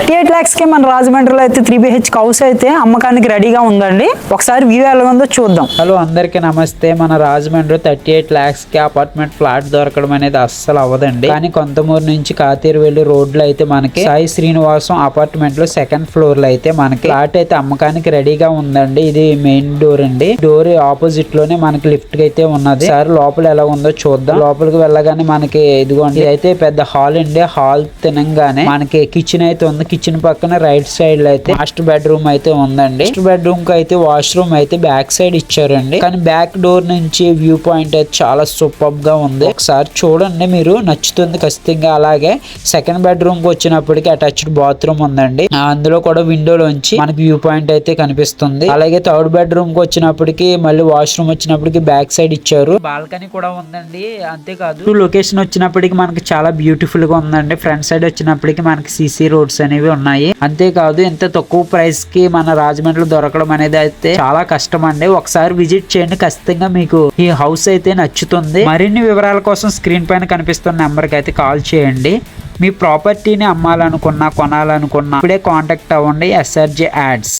38 lakhs కి మన రాజమండ్రిలో అయితే 3 BHK హౌస్ అయితే అమ్మకానికి రెడీగా ఉందండి. ఒకసారి వ్యూ ఎలా ఉందో చూద్దాం. హలో అందరికి నమస్తే. మన రాజమండ్రి 38 lakhs కి అపార్ట్మెంట్ ఫ్లాట్ దొరకడం అనేది అస్సలు అవ్వదండి. కానీ కొంతమూరు నుంచి కాతీరువెల్లి రోడ్లో అయితే మనకి సాయి శ్రీనివాసం అపార్ట్మెంట్ లో సెకండ్ ఫ్లోర్ లో అయితే మనకి ఫ్లాట్ అయితే అమ్మకానికి రెడీగా ఉందండి. ఇది మెయిన్ డోర్ అండి. డోర్ ఆపోజిట్ లోనే మనకి లిఫ్ట్ అయితే ఉన్నది. సార్ లోపల ఎలా ఉందో చూద్దాం. లోపలికి వెళ్ళగానే మనకి ఇదిగోండి అయితే పెద్ద హాల్ అండి. హాల్ తినంగానే మనకి కిచెన్ అయితే ఉంది. కిచెన్ పక్కన రైట్ సైడ్ లో అయితే మాస్టర్ బెడ్రూమ్ అయితే ఉందండి. మాస్టర్ బెడ్రూమ్ కి అయితే వాష్రూమ్ అయితే బ్యాక్ సైడ్ ఇచ్చారండి. కానీ బ్యాక్ డోర్ నుంచి వ్యూ పాయింట్ అయితే చాలా సూపర్ గా ఉంది. ఒకసారి చూడండి, మీరు నచ్చుతుంది ఖచ్చితంగా. అలాగే సెకండ్ బెడ్రూమ్ కి వచ్చినప్పటికి అటాచ్డ్ బాత్రూమ్ ఉందండి. అందులో కూడా విండోలోంచి మనకి వ్యూ పాయింట్ అయితే కనిపిస్తుంది. అలాగే థర్డ్ బెడ్రూమ్ కి వచ్చినప్పటికి మళ్ళీ వాష్రూమ్ వచ్చినప్పటికి బ్యాక్ సైడ్ ఇచ్చారు. బాల్కనీ కూడా ఉందండి. అంతేకాదు లొకేషన్ వచ్చినప్పటికి మనకి చాలా బ్యూటిఫుల్ గా ఉందండి. ఫ్రంట్ సైడ్ వచ్చినప్పటికి మనకి సిసి రోడ్స్ అనేవి ఉన్నాయి. అంతేకాదు ఇంత తక్కువ ప్రైస్ కి మన రాజమండ్రిలో దొరకడం అనేది అయితే చాలా కష్టం అండి. ఒకసారి విజిట్ చేయండి, ఖచ్చితంగా మీకు ఈ హౌస్ అయితే నచ్చుతుంది. మరిన్ని వివరాల కోసం స్క్రీన్ పైన కనిపిస్తున్న నెంబర్ కి అయితే కాల్ చేయండి. మీ ప్రాపర్టీని అమ్మాలనుకున్నా కొనాలనుకున్నా ఇప్పుడే కాంటాక్ట్ అవ్వండి. SRJ ads.